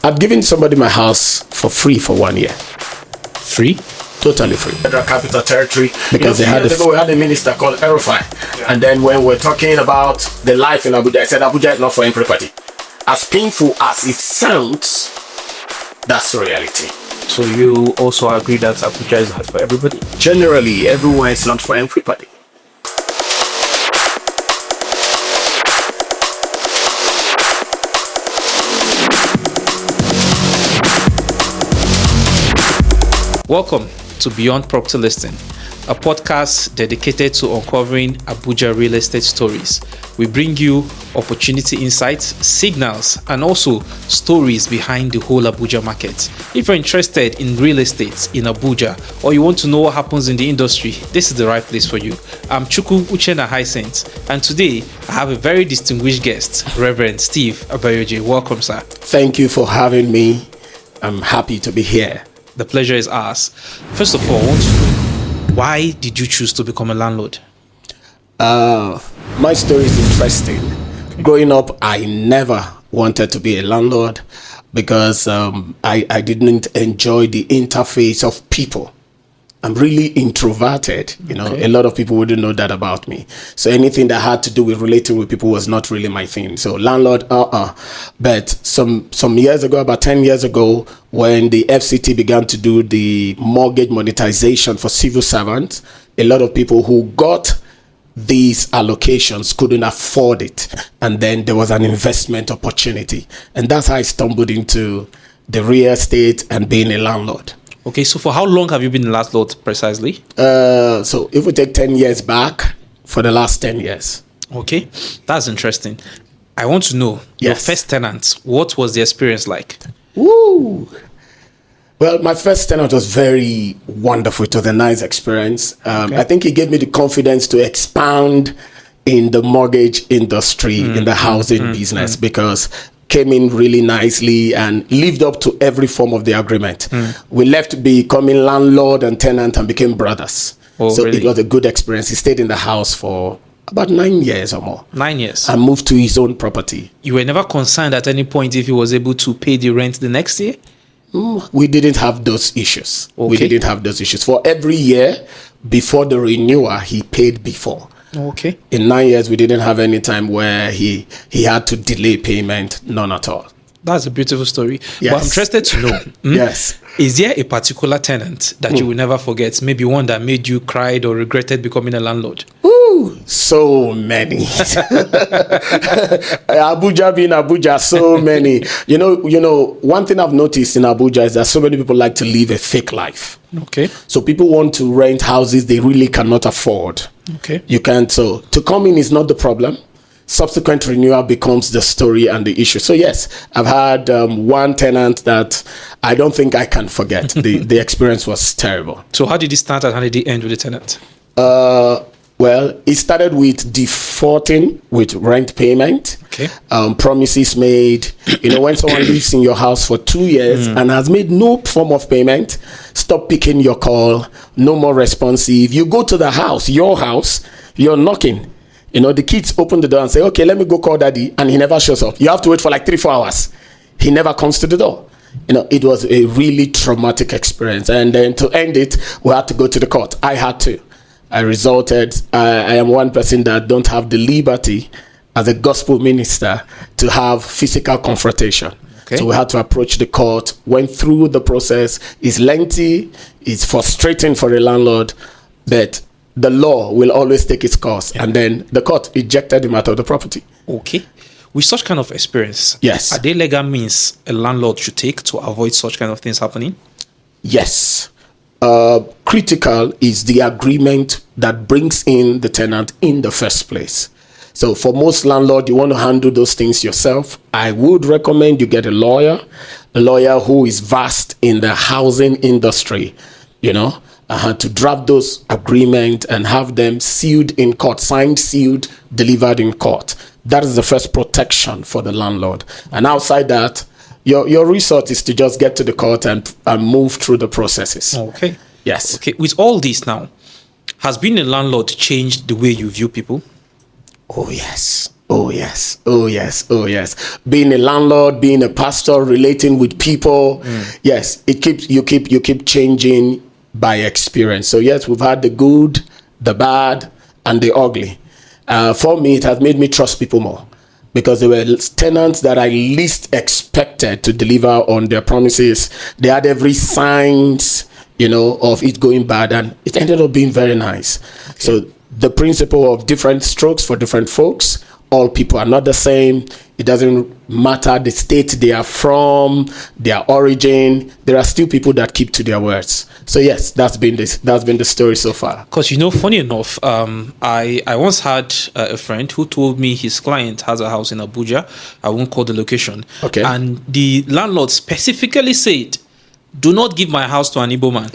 I've given somebody my house for free for 1 year. Free? Totally free. Federal Capital Territory. Because they had we had a minister called El-Rufai. And then when we're talking about the life in Abuja, I said Abuja is not for everybody. As painful as it sounds, that's the reality. So you also agree that Abuja is not for everybody? Generally, everywhere is not for everybody. Welcome to Beyond Property Listing, a podcast dedicated to uncovering Abuja real estate stories. We bring you opportunity insights, signals, and also stories behind the whole Abuja market. If you're interested in real estate in Abuja, or you want to know what happens in the industry, this is the right place for you. I'm Chukwu, Uchenna, and today I have a very distinguished guest, Rev Steve Obayojie. Welcome, sir. Thank you for having me. I'm happy to be here. The pleasure is ours. First of all, I want to know, why did you choose to become a landlord? My story is interesting. Okay. Growing up, I never wanted to be a landlord because I didn't enjoy the interface of people. I'm really introverted, Okay. A lot of people wouldn't know that about me. So anything that had to do with relating with people was not really my thing. So landlord, But some years ago, about 10 years ago, when the FCT began to do the mortgage monetization for civil servants, a lot of people who got these allocations couldn't afford it. And then there was an investment opportunity. And that's how I stumbled into the real estate and being a landlord. Okay, so for how long have you been a landlord precisely? So if we take 10 years back, for the last 10 years. Okay, that's interesting. I want to know, your first tenant, what was the experience like? Woo! Well, my first tenant was very wonderful. It was a nice experience. I think it gave me the confidence to expand in the mortgage industry, in the housing business, because came in really nicely and lived up to every form of the agreement. We left becoming landlord and tenant and became brothers. So really? It was a good experience. He stayed in the house for about 9 years or more. 9 years. And moved to his own property. You were never concerned at any point if he was able to pay the rent the next year? We didn't have those issues. Okay. We didn't have those issues. For every year before the renewal, he paid before. Okay. In 9 years, we didn't have any time where he had to delay payment. None at all. That's a beautiful story. Yes. But I'm interested to know. Yes. Is there a particular tenant that you will never forget? Maybe one that made you cried or regretted becoming a landlord? Ooh, so many. Abuja being Abuja, so many. You know, one thing I've noticed in Abuja is that so many people like to live a fake life. Okay. So people want to rent houses they really cannot afford. Okay. You can't. So to come in is not the problem. Subsequent renewal becomes the story and the issue. So yes, I've had one tenant that I don't think I can forget. The experience was terrible. So how did it start and how did it end with the tenant? Well, it started with defaulting with rent payment. Okay. Promises made. When someone lives in your house for 2 years and has made no form of payment, stop picking your call, no more responsive. You go to the house, your house, you're knocking. The kids open the door and say, okay, let me go call daddy. And he never shows up. You have to wait for like 3-4 hours. He never comes to the door. It was a really traumatic experience. And then to end it, we had to go to the court. I had to. I am one person that don't have the liberty as a gospel minister to have physical confrontation. Okay. So we had to approach the court, went through the process. It's lengthy. It's frustrating for a landlord, but the law will always take its course. And then the court ejected him out of the property. Okay. With such kind of experience, yes, are there legal means a landlord should take to avoid such kind of things happening? Yes. Critical is the agreement that brings in the tenant in the first place. So for most landlords, you want to handle those things yourself. I would recommend you get a lawyer who is vast in the housing industry, to draft those agreements and have them sealed in court, signed, sealed, delivered in court. That is the first protection for the landlord. And outside that, your resort is to just get to the court and move through the processes. Okay. Yes. Okay. With all this now, has being a landlord changed the way you view people? Oh, yes. Oh yes, oh yes, oh yes. Being a landlord, being a pastor, relating with people, yes, you keep changing by experience. So yes, we've had the good, the bad, and the ugly. For me, it has made me trust people more, because they were tenants that I least expected to deliver on their promises. They had every signs, of it going bad, and it ended up being very nice. Okay. So the principle of different strokes for different folks. All people are not the same. It doesn't matter the state they are from, their origin. There are still people that keep to their words. So yes, that's been the story so far. Because funny enough, I once had a friend who told me his client has a house in Abuja. I won't call the location. Okay. And the landlord specifically said, "Do not give my house to an Igbo man."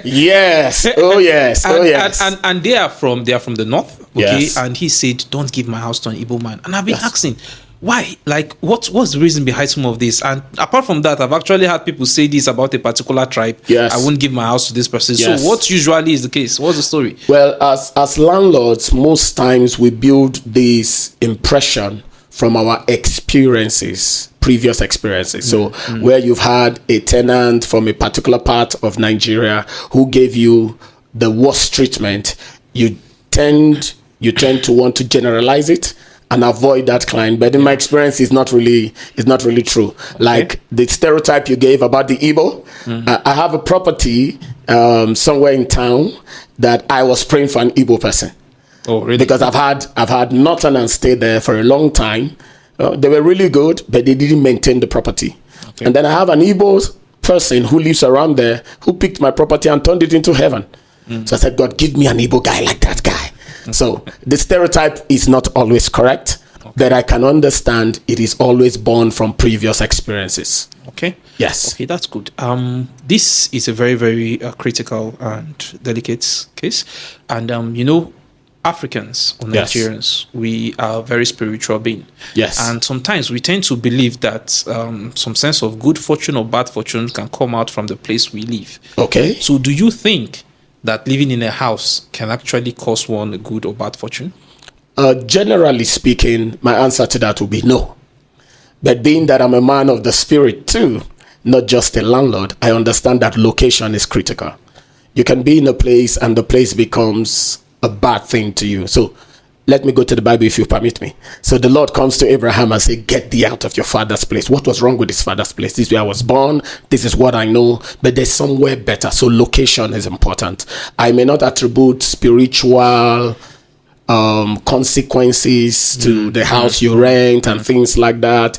Yes. Oh yes. And, oh yes. And they are from the north. Okay. Yes. And he said, "Don't give my house to an Igbo man." And I've been asking, why? Like, what's the reason behind some of this? And apart from that, I've actually had people say this about a particular tribe. Yes. I won't give my house to this person. Yes. So what usually is the case? What's the story? Well, as landlords, most times we build this impression from our previous experiences. So where you've had a tenant from a particular part of Nigeria who gave you the worst treatment, you tend to want to generalize it and avoid that client. But in my experience, it's not really true. Okay. Like the stereotype you gave about the Igbo, I have a property somewhere in town that I was praying for an Igbo person. Oh, really? Because I've had Northern and stayed there for a long time. They were really good, but they didn't maintain the property. Okay. And then I have an Igbo person who lives around there who picked my property and turned it into heaven. So I said, God, give me an Igbo guy like that guy. So the stereotype is not always correct, but I can understand it is always born from previous experiences. Okay. Yes. Okay, that's good. This is a very, very critical and delicate case. And, Africans or Nigerians, we are very spiritual beings. Yes. And sometimes we tend to believe that some sense of good fortune or bad fortune can come out from the place we live. Okay. So do you think that living in a house can actually cause one a good or bad fortune? Generally speaking, my answer to that would be no. But being that I'm a man of the spirit too, not just a landlord, I understand that location is critical. You can be in a place and the place becomes a bad thing to you. So let me go to the Bible if you permit me. So the Lord comes to Abraham and says, "Get thee out of your father's place." What was wrong with his father's place? This is where I was born. This is what I know. But there's somewhere better. So location is important. I may not attribute spiritual consequences to the house you rent and things like that.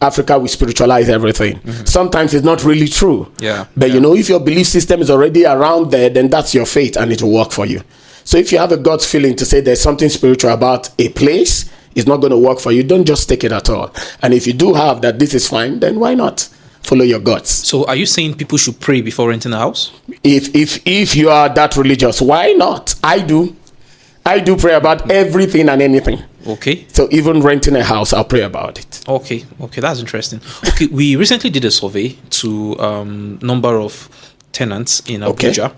Africa, we spiritualize everything. Sometimes it's not really true. Yeah. But if your belief system is already around there, then that's your faith and it will work for you. So if you have a gut feeling to say there's something spiritual about a place, it's not going to work for you, don't just take it at all. And if you do have that this is fine, then why not follow your guts? So are you saying people should pray before renting a house? If you are that religious, why not? I do pray about everything and anything. Okay. So even renting a house, I'll pray about it. Okay, that's interesting. Okay, we recently did a survey to number of tenants in Abuja. Okay.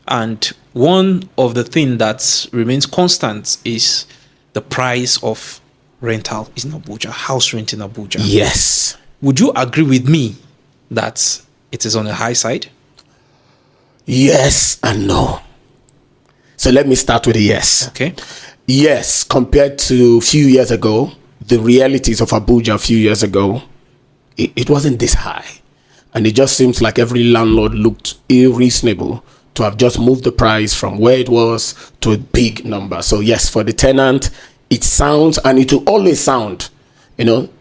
And one of the things that remains constant is the price of rental in Abuja, house rent in Abuja. Yes. Would you agree with me that it is on the high side? Yes and no. So let me start with a yes. Okay. Yes, compared to a few years ago, the realities of Abuja a few years ago, it wasn't this high. And it just seems like every landlord looked irreasonable to have just moved the price from where it was to a big number. So yes, for the tenant, it sounds, and it will always sound,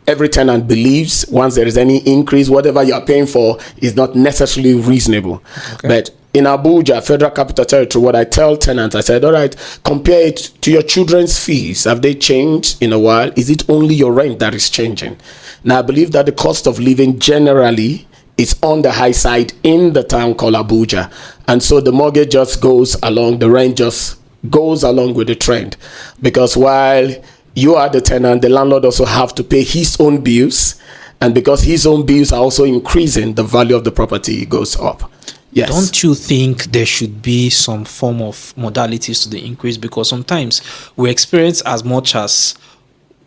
every tenant believes once there is any increase, whatever you're paying for is not necessarily reasonable. Okay. But in Abuja, Federal Capital Territory, what I tell tenants, I said, all right, compare it to your children's fees. Have they changed in a while? Is it only your rent that is changing? Now, I believe that the cost of living generally is on the high side in the town called Abuja. And so the mortgage just goes along, the rent just goes along with the trend. Because while you are the tenant, the landlord also have to pay his own bills. And because his own bills are also increasing, the value of the property goes up. Yes. Don't you think there should be some form of modalities to the increase? Because sometimes we experience as much as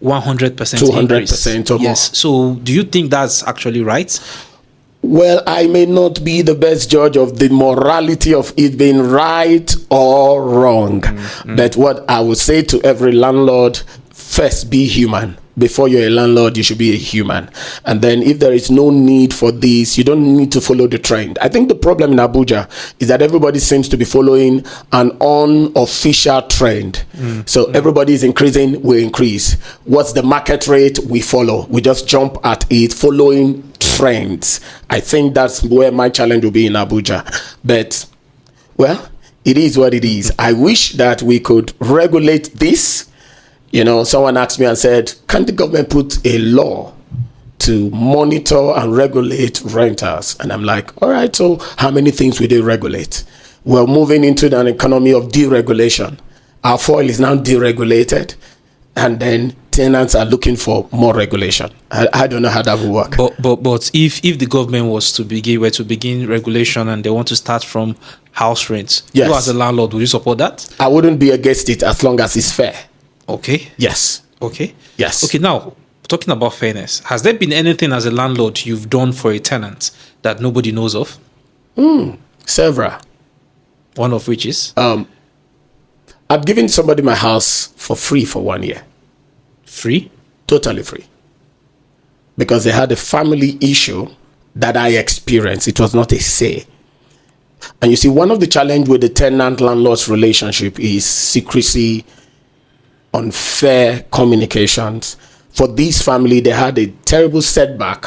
100% 200% or more. Yes. So do you think that's actually right? Well, I may not be the best judge of the morality of it being right or wrong. But what I would say to every landlord, first be human. Before you're a landlord, you should be a human. And then if there is no need for this, you don't need to follow the trend. I think the problem in Abuja is that everybody seems to be following an unofficial trend. So everybody is increasing, we increase. What's the market rate? We follow. We just jump at it, following trends. I think that's where my challenge will be in Abuja. But, well, it is what it is. I wish that we could regulate this. You know, someone asked me and said, can the government put a law to monitor and regulate renters? And I'm like, all right, so how many things will they regulate? We're moving into an economy of deregulation. Our fuel is now deregulated, and then tenants are looking for more regulation. I don't know how that will work. But if the government were to begin regulation and they want to start from house rents, yes. You as a landlord, would you support that? I wouldn't be against it as long as it's fair. Okay. Yes. Okay. Yes. Okay, now, talking about fairness, has there been anything as a landlord you've done for a tenant that nobody knows of? Several. One of which is? I've given somebody my house for free for 1 year. Free? Totally free. Because they had a family issue that I experienced. It was not a say. And you see, one of the challenge with the tenant-landlord's relationship is secrecy, unfair communications. For this family, they had a terrible setback.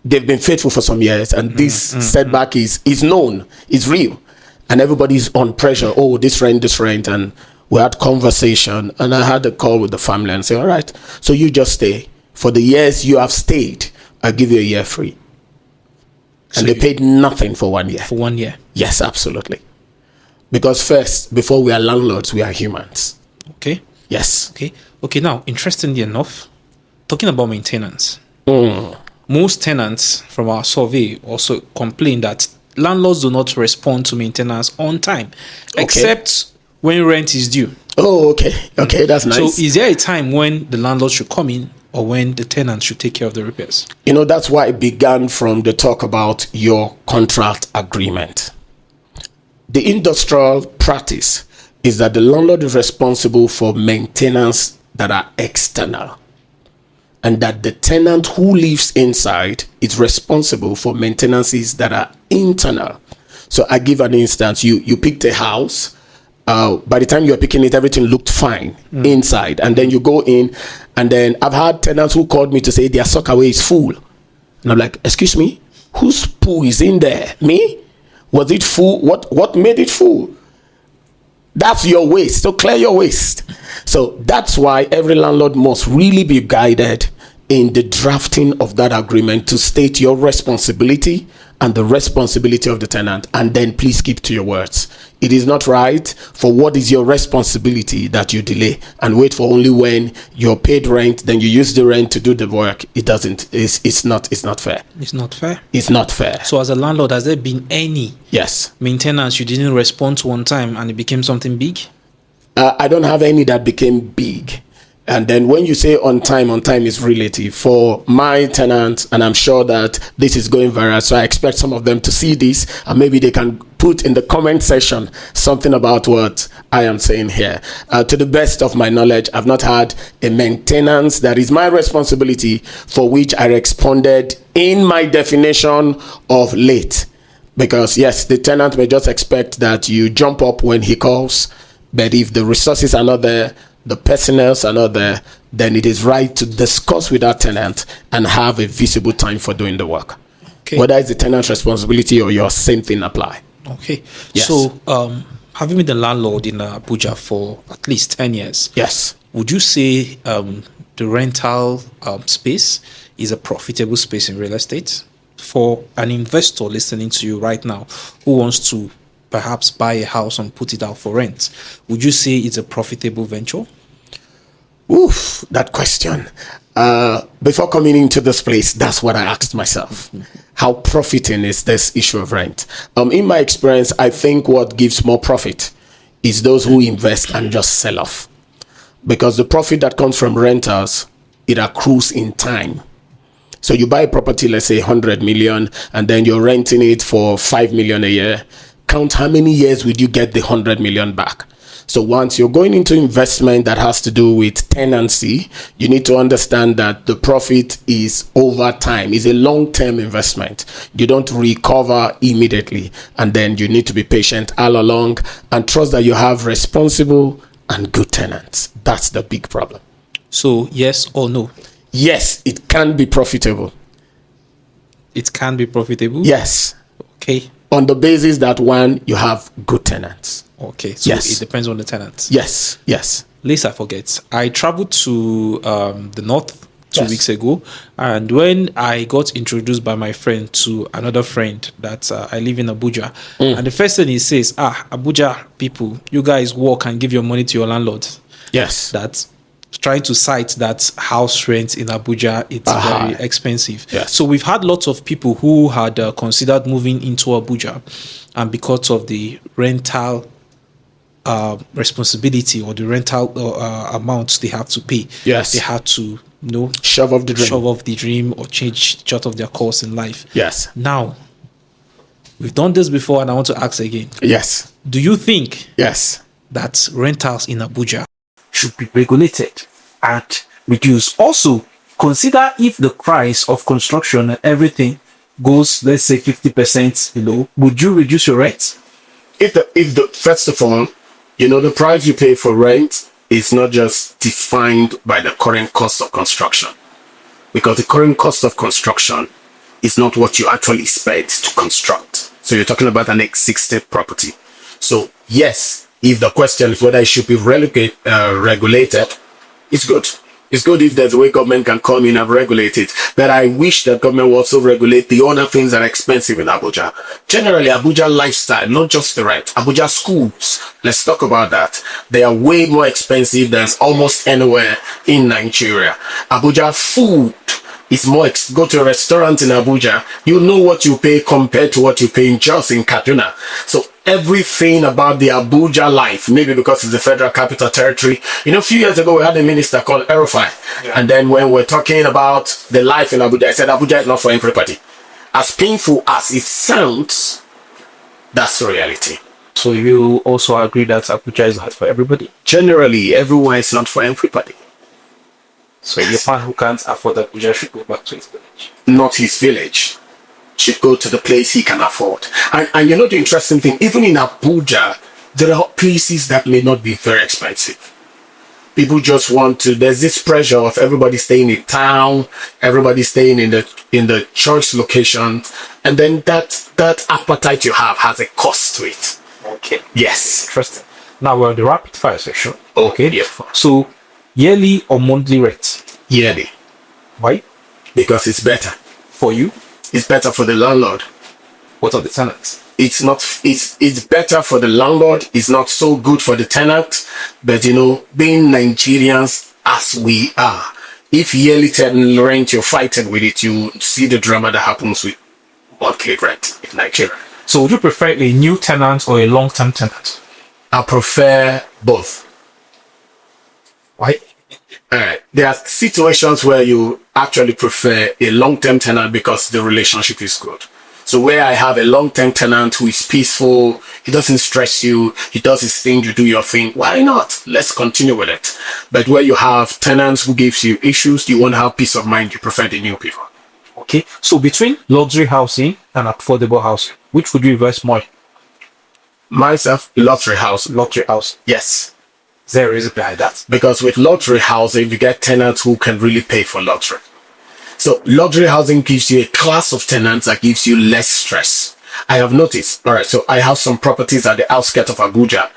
They've been faithful for some years, and this setback is known, is real. And everybody's on pressure. Oh, this rent. And we had conversation, and I had a call with the family and say, all right, so you just stay. For the years you have stayed, I'll give you a year free. And they paid nothing for 1 year. For 1 year? Yes, absolutely. Because first, before we are landlords, we are humans. Okay. Yes. Okay, now, interestingly enough, talking about maintenance, most tenants from our survey also complain that landlords do not respond to maintenance on time, except when rent is due. Oh, okay. Okay, that's nice. So is there a time when the landlord should come in or when the tenant should take care of the repairs? You know, that's why it began from the talk about your contract agreement. The industrial practice is that the landlord is responsible for maintenance that are external, and that the tenant who lives inside is responsible for maintenances that are internal. So I give an instance. You picked a house. By the time you're picking it, everything looked fine inside, and then you go in, and then I've had tenants who called me to say their sockaway is full, and I'm like, excuse me, whose poo is in there? Me? Was it full? What made it full? That's your waste. So clear your waste. So that's why every landlord must really be guided in the drafting of that agreement to state your responsibility and the responsibility of the tenant, and then please keep to your words. It is not right for what is your responsibility that you delay and wait for only when you're paid rent, then you use the rent to do the work. It's not fair. It's not fair. It's not fair. So as a landlord, has there been any maintenance you didn't respond to on time and it became something big? I don't have any that became big. And then when you say on time is relative. For my tenants, and I'm sure that this is going viral, so I expect some of them to see this, and maybe they can put in the comment section something about what I am saying here. To the best of my knowledge, I've not had a maintenance that is my responsibility for which I responded in my definition of late. Because yes, the tenant may just expect that you jump up when he calls, but if the resources are not there, the personnel are not there, then it is right to discuss with that tenant and have a visible time for doing the work. Okay. Whether it's the tenant's responsibility or your same thing apply. Okay. Yes. So, having been the landlord in Abuja for at least 10 years, yes, would you say the rental space is a profitable space in real estate? For an investor listening to you right now who wants to perhaps buy a house and put it out for rent, would you say it's a profitable venture? Oof, that question. Before coming into this place, that's what I asked myself. how profiting is this issue of rent. In my experience, I think what gives more profit is those who invest and just sell off, because the profit that comes from renters, it accrues in time. So you buy a property, let's say 100 million, and then you're renting it for 5 million a year. Count how many years would you get the 100 million back. So once you're going into investment that has to do with tenancy, you need to understand that the profit is over time, is a long-term investment. You don't recover immediately, and then you need to be patient all along and trust that you have responsible and good tenants. That's the big problem. So yes or no? Yes, it can be profitable. It can be profitable? Yes. Okay. On the basis that, one, you have good tenants. Okay, so yes. It depends on the tenants. Yes, yes. Lest I forget, I traveled to the north 2 Yes. weeks ago, and when I got introduced by my friend to another friend that I live in Abuja, and the first thing he says, Abuja people, you guys work and give your money to your landlord. Yes. That's trying to cite that house rent in Abuja, it's very expensive. Yes. So we've had lots of people who had considered moving into Abuja, and because of the rental responsibility or the rental amounts they have to pay, yes, they have to shove off the dream or change short of their course in life. Yes. Now, we've done this before, and I want to ask again. Yes. Do you think that rentals in Abuja should be regulated and reduced? Also, consider if the price of construction and everything goes, let's say, 50% below, would you reduce your rent? If the first of all, the price you pay for rent is not just defined by the current cost of construction, because the current cost of construction is not what you actually spent to construct. So you're talking about an existing property. So yes, if the question is whether it should be regulated, it's good. It's good if there's a way government can come in and regulate it. But I wish that government will also regulate the other things that are expensive in Abuja. Generally, Abuja lifestyle, not just the rent. Abuja schools, let's talk about that. They are way more expensive than almost anywhere in Nigeria. Abuja food is more, go to a restaurant in Abuja, you know what you pay compared to what you pay in Kaduna. So everything about the Abuja life, maybe because it's the Federal Capital Territory. A few years ago, we had a minister called El-Rufai. And then when we're talking about the life in Abuja, I said Abuja is not for everybody. As painful as it sounds, that's the reality. So you also agree that Abuja is not for everybody? Generally, everywhere is not for everybody. So the man who can't afford Abuja should go back to his village? Not his village. Should go to the place he can afford. And the interesting thing, even in Abuja, there are places that may not be very expensive. People just want to, there's this pressure of everybody staying in town, everybody staying in the church location, and then that appetite you have has a cost to it. Okay. Yes. Interesting. Now we're in the rapid fire section. Okay. Yeah. So, yearly or monthly rent? Yearly. Why? Because it's better. For you? It's better for the landlord. What are the tenants? It's better for the landlord. It's not so good for the tenant. But being Nigerians as we are, if yearly tenant rent, you're fighting with it, you see the drama that happens with monthly rent in Nigeria. So would you prefer a new tenant or a long-term tenant? I prefer both. Why? Alright. There are situations where you actually prefer a long-term tenant because the relationship is good. So where I have a long-term tenant who is peaceful, he doesn't stress you, he does his thing, you do your thing, why not? Let's continue with it. But where you have tenants who gives you issues, you won't have peace of mind, you prefer the new people. Okay, so between luxury housing and affordable housing, which would you invest more? Myself, luxury house. Luxury house. Yes. Is there a reason behind that? Because with luxury housing, you get tenants who can really pay for luxury. So luxury housing gives you a class of tenants that gives you less stress. I have noticed, alright, so I have some properties at the outskirts of Abuja.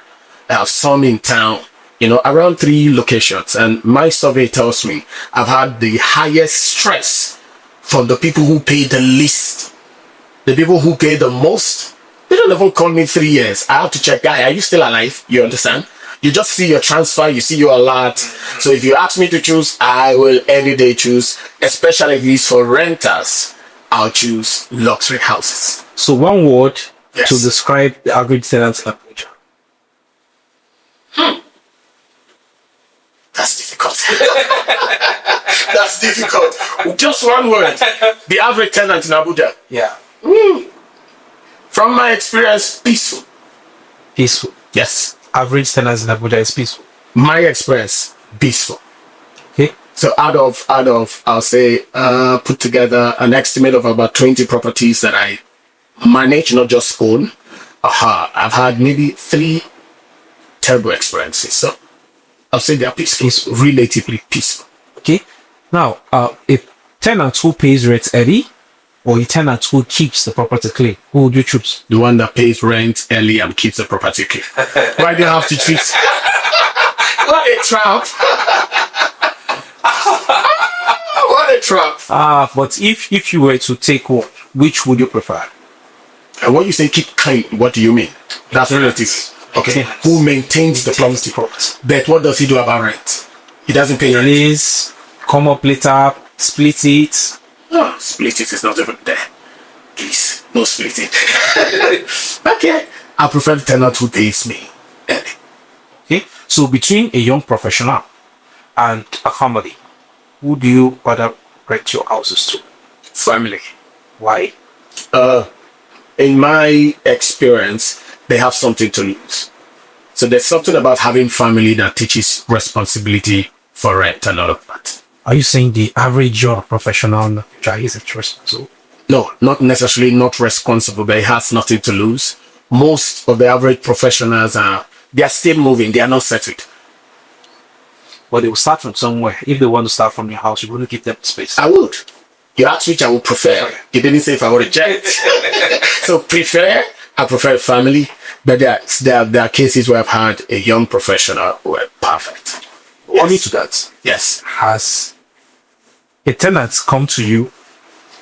I have some in town, around 3 locations. And my survey tells me I've had the highest stress from the people who pay the least. The people who pay the most, they don't even call me 3 years. I have to check, guy, are you still alive? You understand? You just see your transfer, you see your alert. So if you ask me to choose, I will any day choose, especially if it's for renters. I'll choose luxury houses. So one word Yes. to describe the average tenant in Abuja. That's difficult. That's difficult. Just one word. The average tenant in Abuja. Yeah. From my experience, peaceful. Peaceful. Yes. Average tenants in Abuja is peaceful. My experience, peaceful. Okay. So out of, I'll say, put together an estimate of about 20 properties that I manage, not just own. I've had maybe 3 terrible experiences. So I'll say they're peaceful, relatively peaceful. Okay. Now, a tenant who pays rent early or a tenant who keeps the property clean, who would you choose? The one that pays rent early and keeps the property clean. Why do you have to choose? What a trap! What a trap! But if you were to take one, which would you prefer? And when you say keep clean, what do you mean? That's relative. Okay. Tenants. Who maintains the property? But what does he do about rent? He doesn't pay rent. Please come up later, split it. No, split it is not even there. Please, no split it. Okay. I prefer the tenant who pays me early. Okay. So between a young professional and a family, who do you rather rent your houses to? Family. Why? In my experience, they have something to lose. So there's something about having family that teaches responsibility for rent and all of that. Are you saying the average young professional isn't responsible? No, not necessarily not responsible, but it has nothing to lose. Most of the average professionals they are still moving, they are not settled. But they will start from somewhere. If they want to start from your house, you're going to give them space. I would. You asked which I would prefer. You didn't say if I would reject. So I prefer family, but there are cases where I've had a young professional who are perfect. Only to that. Yes. Has a tenant come to you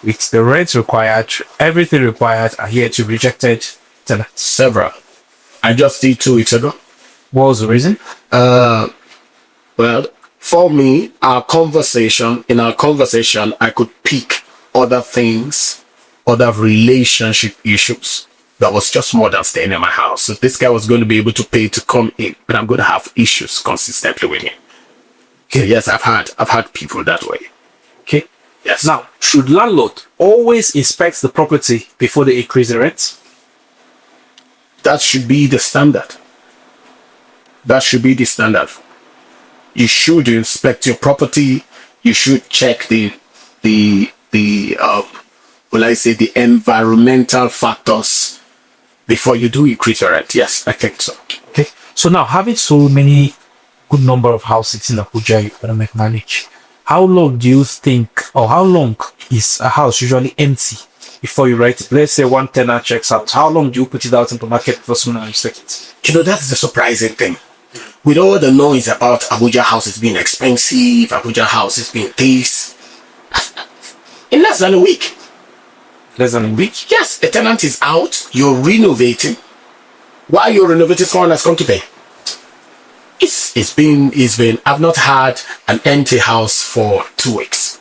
with the rent required, everything required, and yet you rejected tenants? Several. I just did 2 weeks ago. What was the reason? Well, for me, in our conversation, I could pick other things, other relationship issues that was just more than staying in my house. So this guy was going to be able to pay to come in, but I'm going to have issues consistently with him. Okay, yes, I've had people that way. Okay. Yes. Now, should landlord always inspect the property before they increase the rent? That should be the standard. That should be the standard. You should inspect your property. You should check the environmental factors before you do increase your rent. Yes, I think so. Okay. So now, having so many good number of houses in Abuja you gotta manage, how long do you think, or how long is a house usually empty before you write it? Let's say one tenant checks out. How long do you put it out into the market before someone inspects it? You know, that's the surprising thing. With all the noise about Abuja houses being expensive, Abuja houses being this, in less than a week. Less than a week? Yes, a tenant is out, you're renovating. While you're renovating, someone has come to pay. It's been, I've not had an empty house for 2 weeks.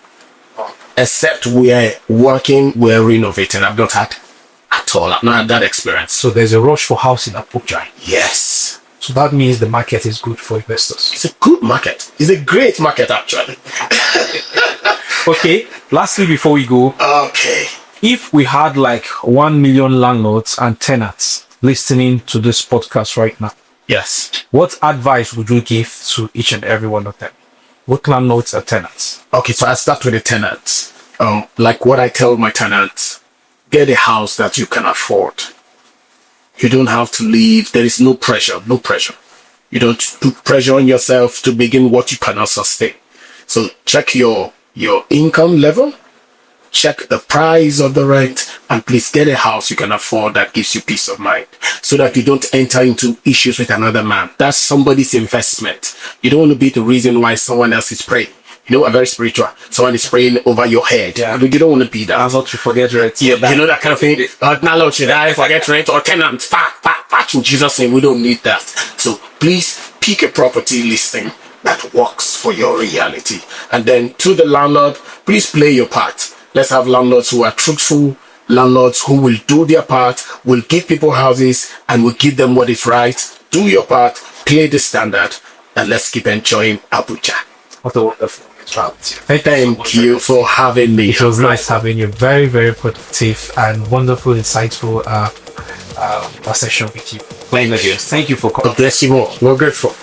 Except we're renovating. I've not had at all. I've not had that experience. So there's a rush for house in Abuja. Yes. So that means the market is good for investors. It's a good market. It's a great market, actually. Okay, lastly, before we go, Okay. if we had like 1 million landlords and tenants listening to this podcast right now, Yes. what advice would you give to each and every one of them? Both landlords and tenants. Okay, so I start with the tenants. Like what I tell my tenants, get a house that you can afford. You don't have to leave. There is no pressure. No pressure. You don't put pressure on yourself to begin what you cannot sustain. So check your income level, check the price of the rent, and please get a house you can afford that gives you peace of mind, so that you don't enter into issues with another man. That's somebody's investment. You don't want to be the reason why someone else is praying. You know, I'm very spiritual. Someone is praying over your head. Yeah. You don't want to be that. As not to forget rent. Yeah, you know that kind of thing. Now, Lord, should I forget rent or tenant? In Jesus' name, we don't need that. So please pick a property listing that works for your reality. And then to the landlord, please play your part. Let's have landlords who are truthful, landlords who will do their part, will give people houses, and will give them what is right. Do your part, play the standard, and let's keep enjoying Abuja. What a wonderful travel. Thank you for having me. It was nice having you. Very, very productive and wonderful, insightful session with you. Thank you for coming. God bless you all. We're grateful.